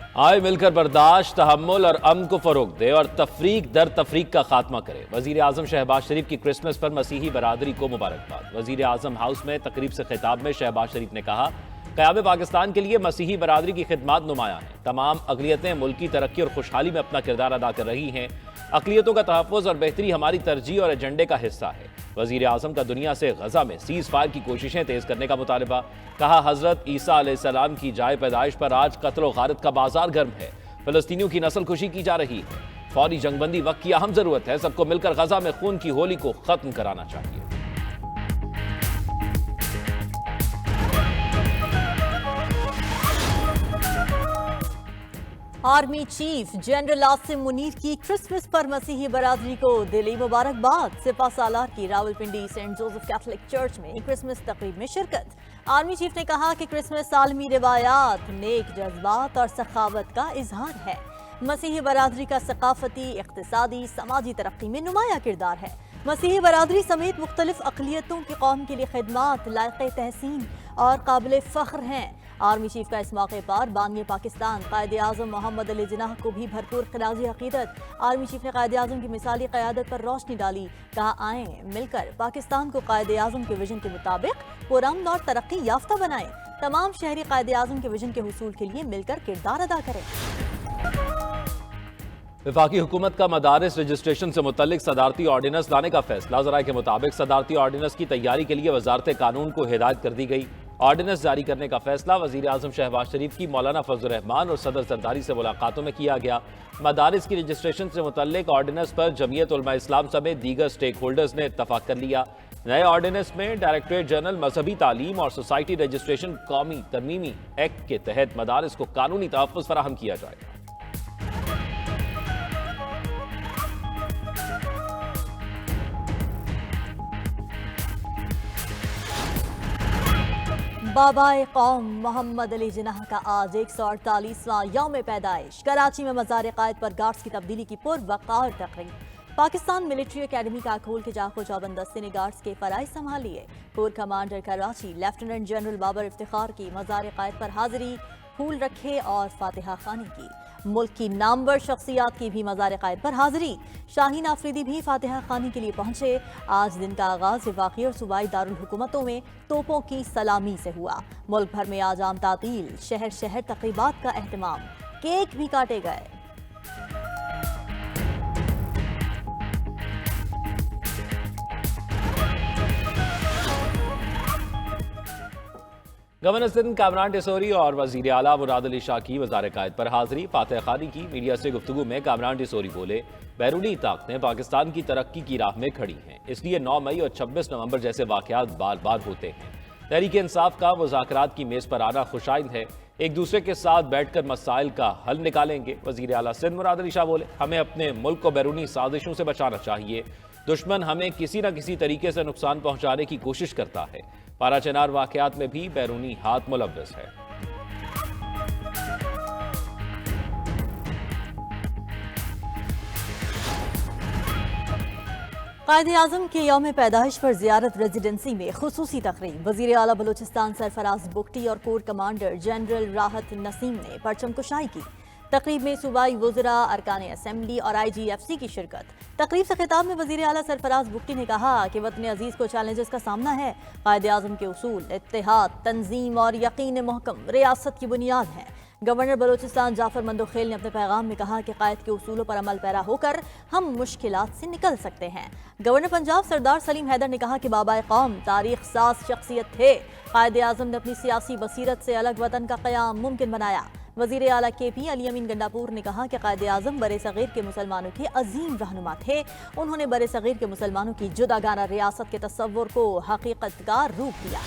आए मिलकर बर्दाश्त, तहम्मुल और अमन को फरोग दे और तफरीक दर तफरीक का खात्मा करे। वजीर आजम शहबाज शरीफ की क्रिसमस पर मसीही बरादरी को मुबारकबाद। वजीर आजम हाउस में तकरीब से खिताब में शहबाज शरीफ ने कहा, क़याम पाकिस्तान के लिए मसीही बरादरी की खिदमत नुमाया है। तमाम अक़लियतें मुल्क की तरक्की और खुशहाली में अपना किरदार अदा कर रही हैं। अक़लियतों का तहफ़्फ़ुज़ और बेहतरी हमारी तरजीह और एजेंडे का हिस्सा है। वज़ीर आज़म का दुनिया से गज़ा में सीज़ फायर की कोशिशें तेज़ करने का मुतालबा। कहा, हज़रत ईसा अलैहिस्सलाम की जाए पैदाइश पर आज कत्ल व गारत का बाजार गर्म है। फ़लस्तीनियों की नस्ल खुशी की जा रही है। फौरी जंगबंदी वक्त की अहम ज़रूरत है। सबको मिलकर गज़ा में खून की होली को ख़त्म कराना चाहिए। Army chief general Asim Munir की क्रिसमस पर मसीही बरादरी को दिली मुबारकबाद। सिपा सालार की Rawalpindi Saint Joseph Catholic church में क्रिसमस तकरीब में शिरकत। आर्मी चीफ ने कहा कि क्रिसमस आलमी रिवायात, नेक जज्बात और सखावत का इजहार है। मसीही बरादरी का सकाफती, इक्तिसादी, समाजी तरक्की में नुमाया किरदार है। मसीही बरादरी समेत मुख्तलिफ अक़लियतों की कौम के लिए खिदमात लायक़ तहसीन और काबिल फ़ख्र हैं। आर्मी चीफ का इस मौके पर बानी पाकिस्तान कायदे आज़म मोहम्मद अली जिन्नाह को भी भरपूर खिराजी अक़ीदत। आर्मी चीफ ने कायदे आज़म की मिसाली क़यादत पर रोशनी डाली। कहा, आएँ मिलकर पाकिस्तान को कायदे आज़म के विजन के मुताबिक पुरअमन और तरक्की याफ्ता बनाएं। तमाम शहरी कायदे आज़म के विजन के हुसूल के लिए मिलकर किरदार अदा करें। वफाकी हुकूमत का मदारिस रजिस्ट्रेशन से मुतल्लिक सदारती ऑर्डिनेंस लाने का फैसला। ज़राए के मुताबिक सदारती ऑर्डिनेंस की तैयारी के लिए वजारत कानून को हिदायत कर दी गई। ऑर्डिनेंस जारी करने का फैसला वज़ीर आज़म शहबाज शरीफ की मौलाना फजल रहमान और सदर जरदारी से मुलाकातों में किया गया। मदारिस की रजिस्ट्रेशन से मुतल्लिक ऑर्डिनेंस पर जमीयत उलमा इस्लाम समेत दीगर स्टेक होल्डर्स ने इत्तफाक कर लिया। नए ऑर्डिनेंस में डायरेक्टरेट जनरल मजहबी तालीम और सोसाइटी रजिस्ट्रेशन कौमी तरमीमी एक्ट के तहत मदारिस को कानूनी तहफ़्फ़ुज़ फराहम किया जाएगा। बाबाए कौम मोहम्मद अली जिन्नाह का आज 148वां यौम पैदाइश। कराची में मज़ार क़ायद पर गार्ड्स की तब्दीली की पुरवक़ार तकरीब। पाकिस्तान मिलिट्री अकेडमी का खोल के जाको चौबंद दस्ते ने गार्ड्स के फ़राइज़ संभाल लिए। Core commander Karachi lieutenant general Babar Iftikhar की मज़ार क़ायद पर हाजिरी, फूल रखे और फातिहा खानी की। मुल्क की नामवर शख्सियात की भी मज़ार क़ायद पर हाजिरी। शाहीन आफरीदी भी फातिहा खानी के लिए पहुंचे। आज दिन का आगाज वफाकी और सूबाई दारुल हुकूमतों में तोपों की सलामी से हुआ। मुल्क भर में आज आम तातील, शहर शहर तकरीबात का एहतमाम, केक भी काटे गए। गवर्नर सिंध कामरान टिसोरी और वजीर आला मुराद अली शाह की वज़ार क़ायद पर हाजिरी। फातह खानी की। मीडिया से गुफ्तगू में कामरान टिसोरी बोले, बैरूनी ताकतें पाकिस्तान की तरक्की की राह में खड़ी हैं, इसलिए 9 मई और 26 नवंबर जैसे वाक़यात बार बार होते हैं। तहरीक इंसाफ का मुज़ाकरात की मेज़ पर आना खुशाइंद है। एक दूसरे के साथ बैठकर मसाइल का हल निकालेंगे। वज़ीर आला सिंध मुराद अली शाह बोले, हमें अपने मुल्क को बैरूनी साजिशों से बचाना चाहिए। दुश्मन हमें किसी न किसी तरीके से नुकसान पहुंचाने की कोशिश करता है। पाराचनार वाक़यात में भी बैरूनी हाथ मुलव्वस है। कायदे आज़म के यौम पैदाइश पर ज़ियारत रेजिडेंसी में खुसूसी तकरीब। वज़ीर आला बलूचिस्तान सरफराज बुगटी और कोर कमांडर जनरल राहत नसीम ने परचम कुशाई की। तकरीब में सूबाई वज़रा, अरकान असम्बली और IGFC की शिरकत। तकरीब से खिताब में वज़ीर आला सरफराज बुगटी ने कहा कि वतन अजीज़ को चैलेंजेस का सामना है। कायदे आज़म के उसूल इत्तेहाद, तंजीम और यकीन महकम रियासत की बुनियाद हैं। गवर्नर बलूचिस्तान जाफर मंदोखेल ने अपने पैगाम में कहा कि कायद के उसूलों पर अमल पैरा होकर हम मुश्किलात से निकल सकते हैं। गवर्नर पंजाब सरदार सलीम हैदर ने कहा कि बाबाए कौम तारीख साज शख्सियत थे। कायदे आज़म ने अपनी सियासी बसीरत से अलग वतन का क़याम मुमकिन बनाया। वज़ीर आला KP अली अमीन गंडापुर ने कहा कि कायदे आज़म बरे सग़ीर के मुसलमानों के अजीम रहनुमा थे। उन्होंने बरे सग़ीर के मुसलमानों की जुदागाना रियासत के तस्वुर को हकीकत का रूप दिया।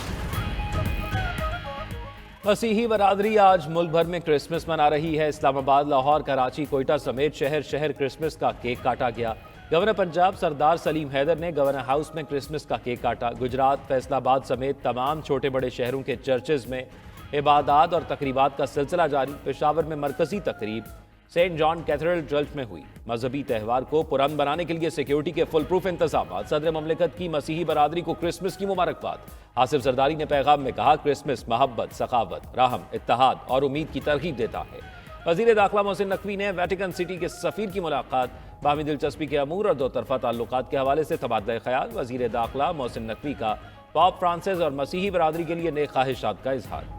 मसीही बरादरी आज मुल्क भर में क्रिसमस मना रही है। इस्लामाबाद, लाहौर, कराची, कोयटा समेत शहर शहर क्रिसमस का केक काटा गया। गवर्नर पंजाब सरदार सलीम हैदर ने गवर्नर हाउस में क्रिसमस का केक काटा। गुजरात, फैसलाबाद समेत तमाम छोटे बड़े शहरों के चर्चेज में इबादत और तकरीबात का सिलसिला जारी। पेशावर में मरकजी तकरीब सेंट जॉन कैथेड्रल चर्च में हुई। मजहबी त्यौहार को पुरअमन बनाने के लिए सिक्योरिटी के फुल प्रूफ इंतजाम। सदर ममलिकत की मसीही बरादरी को क्रिसमस की मुबारकबाद। आसिफ जरदारी ने पैगाम में कहा, क्रिसमस मोहब्बत, सखावत, रहम, इत्तेहाद और उम्मीद की तरगीब देता है। वजीर दाखिला मोहसिन नकवी ने वेटिकन सिटी के सफीर की मुलाकात, बाहमी दिलचस्पी के अमूर और दो तरफा ताल्लुकात के हवाले से तबादला ख्याल। वजीर दाखिला मोहसिन नकवी का पॉप फ्रांसिस और मसीही बरादरी के लिए नेक ख्वाहिशात का इजहार।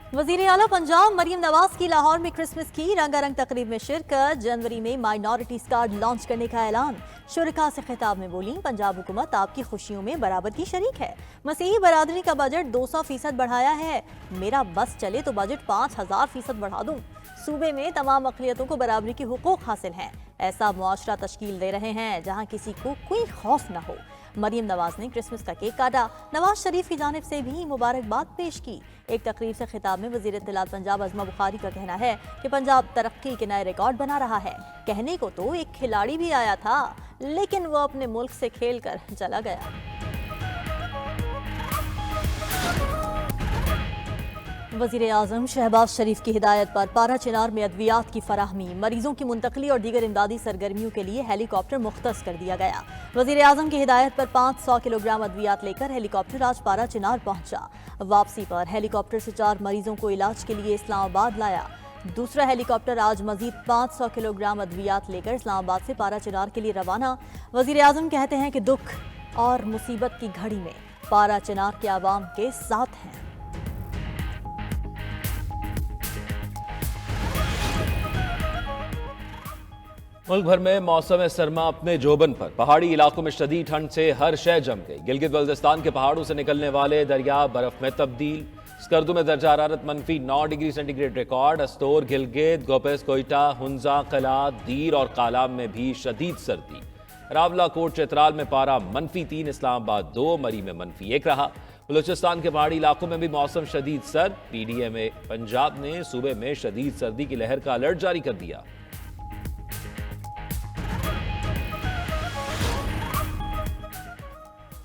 वजीर आला पंजाब मरियम नवाज की लाहौर में क्रिसमस की रंगारंग तकरीब में शिरकत। जनवरी में माइनॉरिटीज कार्ड लॉन्च करने का ऐलान। शुरका से खिताब में बोली, पंजाब हुकूमत आपकी खुशियों में बराबर की शरीक है। मसीही बरादरी का बजट 200% बढ़ाया है। मेरा बस चले तो बजट 5000% बढ़ा दूं। सूबे में तमाम अक़लियतों को बराबरी के हुकूक हासिल हैं। ऐसा मुआशरा तश्कील दे रहे हैं जहाँ किसी को कोई खौफ न हो। मरियम नवाज ने क्रिसमस का केक काटा। नवाज शरीफ की जानिब से भी मुबारकबाद पेश की। एक तकरीब से खिताब में वज़ीर इत्तलात पंजाब अज़मा बुखारी का कहना है कि पंजाब तरक्की के नए रिकॉर्ड बना रहा है। कहने को तो एक खिलाड़ी भी आया था, लेकिन वो अपने मुल्क से खेल कर चला गया। वज़ीर आज़म शहबाज शरीफ की हिदायत पर पारा चिनार में अद्वियात की फराहमी, मरीजों की मुंतकली और दीगर इमदादी सरगर्मियों के लिए हेलीकॉप्टर मुख्तस कर दिया गया। वज़ीर आज़म की हिदायत पर 500 किलोग्राम अद्वियात लेकर हेलीकॉप्टर आज पारा चिनार पहुंचा। वापसी पर हेलीकॉप्टर से 4 मरीजों को इलाज के लिए इस्लामाबाद लाया। दूसरा हेलीकॉप्टर आज मजीद 500 किलोग्राम अद्वियात लेकर इस्लामाबाद से पारा चिनार के लिए रवाना। वज़ीर आज़म कहते हैं कि दुख और मुसीबत की घड़ी में पारा चिनार के आवाम के साथ हैं। मुल्क भर में मौसम सरमा अपने जोबन पर। पहाड़ी इलाकों में शदीद ठंड से हर शय जम गई। गिलगित बल्तिस्तान के पहाड़ों से निकलने वाले दरिया बर्फ में तब्दील। स्कर्दू में दर्जा हरारत -9 degree centigrade record. Astore, Gilgit, Gupis, Quetta, Hunza, कला, दीर और कालाम में भी शदीद सर्दी। रावला कोट चित्राल में पारा -3, इस्लामाबाद 2, मरी में -1 रहा। बलूचिस्तान के पहाड़ी इलाकों में भी मौसम शदीद सर्द। PDM पंजाब ने सूबे में शदीद सर्दी की लहर का अलर्ट जारी कर दिया।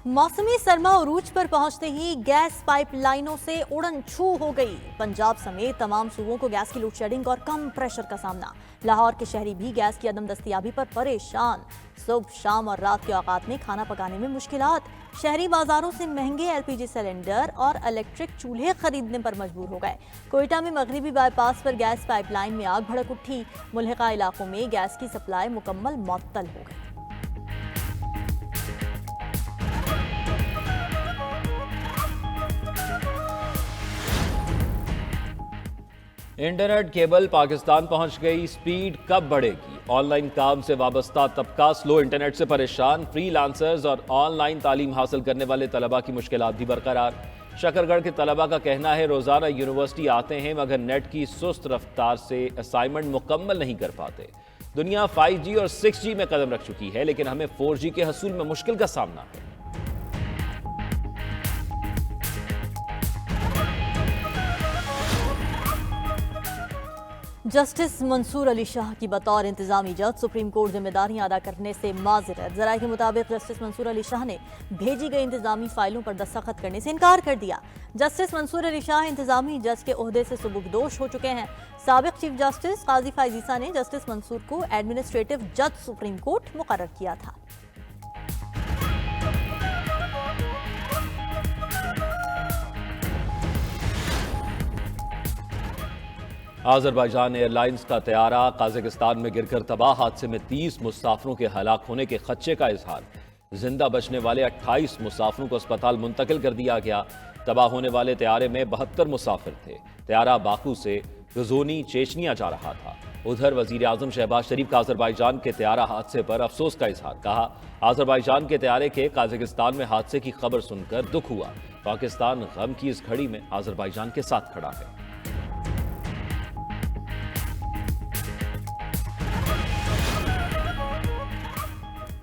मौसमी सरमा उरूज पर पहुंचते ही गैस पाइपलाइनों से उड़न छू हो गई। पंजाब समेत तमाम सूबों को गैस की लोड शेडिंग और कम प्रेशर का सामना। लाहौर के शहरी भी गैस की अदम दस्तयाबी पर परेशान। सुबह, शाम और रात के औकात में खाना पकाने में मुश्किलात। शहरी बाजारों से महंगे LPG सिलेंडर और इलेक्ट्रिक चूल्हे खरीदने पर मजबूर हो गए। कोयटा में मगरिबी बाईपास पर गैस पाइपलाइन में आग भड़क उठी। मुल्हिका इलाकों में गैस की सप्लाई मुकम्मल मुअत्तल हो गई। इंटरनेट केबल पाकिस्तान पहुंच गई। स्पीड कब बढ़ेगी? ऑनलाइन काम से वाबस्ता तबका स्लो इंटरनेट से परेशान। फ्रीलांसर्स और ऑनलाइन तालीम हासिल करने वाले तलबा की मुश्किलात भी बरकरार। शकरगढ़ के तलबा का कहना है रोजाना यूनिवर्सिटी आते हैं मगर नेट की सुस्त रफ्तार से असाइनमेंट मुकम्मल नहीं कर पाते। दुनिया 5G और 6G में कदम रख चुकी है, लेकिन हमें 4G के हसूल में मुश्किल का सामना है। जस्टिस मंसूर अली शाह की बतौर इंतजामी जज सुप्रीम कोर्ट जिम्मेदारियां अदा करने से माजरत। जराये के मुताबिक जस्टिस मंसूर अली शाह ने भेजी गई इंतजामी फाइलों पर दस्तखत करने से इनकार कर दिया। जस्टिस मंसूर अली शाह इंतजामी जज के ओहदे से सुबुकदोश हो चुके हैं। साबिक चीफ जस्टिस काजी फायजीसा ने जस्टिस मंसूर को एडमिनिस्ट्रेटिव जज सुप्रीम कोर्ट मुकर्रर किया था। आज़रबाईजान एयरलाइंस का तैयारा काज़ाकिस्तान में गिरकर तबाह हादसे में 30 मुसाफिरों के हलाक होने के खदशे का इजहार। जिंदा बचने वाले 28 मुसाफिरों को अस्पताल मुंतकिल कर दिया गया। तबाह होने वाले तैयारे में 72 मुसाफिर थे। तैयारा बाकू से गजोनी चेचनिया जा रहा था। उधर वजीर आजम शहबाज शरीफ का आज़रबाईजान के तैयारा हादसे पर अफसोस का इजहार। कहा, आज़रबाईजान के तैयारे के काज़ाकिस्तान में हादसे की खबर सुनकर दुख हुआ। पाकिस्तान गम की इस घड़ी में आज़रबाईजान के साथ खड़ा है।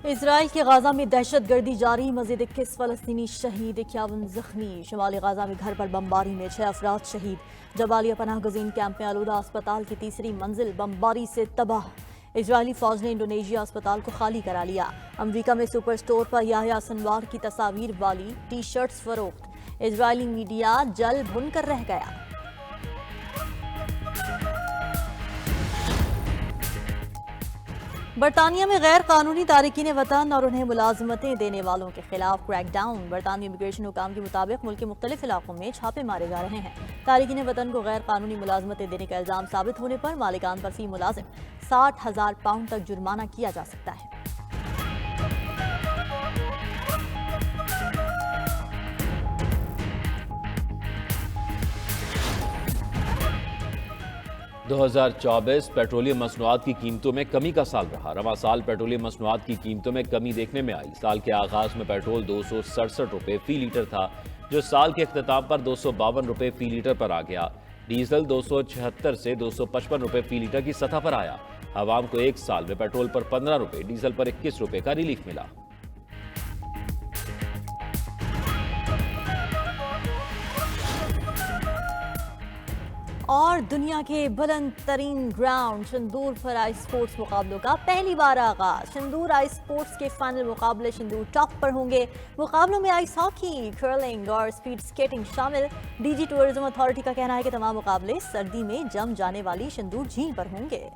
इजराइल के गाजा में दहशत गर्दी जारी। मजीद 21 फलस्तीनी शहीद, 51 जख्मी। शुमाली गाजा में घर पर बमबारी में 6 अफराद शहीद। जबालिया पनाह गजीन कैंप में आलूदा अस्पताल की तीसरी मंजिल बमबारी से तबाह। इजरायली फौज ने इंडोनेशिया अस्पताल को खाली करा लिया। अमरीका में सुपर स्टोर पर याह्या सिनवार की तस्वीर वाली टी-शर्ट्स फरोख्त। इजरायली मीडिया जल भुन कर रह गया। बरतानिया में गैर कानूनी तारकीन वतन और उन्हें मुलाजमतें देने वालों के खिलाफ क्रैकडाउन। बरतानवी इमिग्रेशन हुकाम के मुताबिक मुल्क के मुख्तलिफ इलाकों में छापे मारे जा रहे हैं। तारकीन वतन को गैर कानूनी मुलाजमतें देने का इल्जाम साबित होने पर मालिकान पर फी मुलाजिम 60,000 पाउंड तक जुर्माना किया जा सकता है। दो 2024 पेट्रोलियम मसनूआत की कीमतों में कमी का साल रहा। रवां साल पेट्रोलियम मसनूआत की कीमतों में कमी देखने में आई। साल के आगाज में पेट्रोल 267 रुपये फी लीटर था, जो साल के अख्ताम पर 252 रुपये फी लीटर पर आ गया। डीजल 276 से 255 रुपये फी लीटर की सतह पर आया। आवाम को एक साल में पेट्रोल पर 15 रुपये, डीजल पर 21 रुपये का रिलीफ मिला। और दुनिया के बुलंद तरीन ग्राउंड शंदूर पर आइस स्पोर्ट्स मुकाबलों का पहली बार आगाज। शंदूर आइस स्पोर्ट्स के फाइनल मुकाबले शंदूर टॉप पर होंगे। मुकाबलों में आइस हॉकी, कर्लिंग और स्पीड स्केटिंग शामिल। डीजी टूरिज्म अथॉरिटी का कहना है कि तमाम मुकाबले सर्दी में जम जाने वाली शंदूर झील पर होंगे।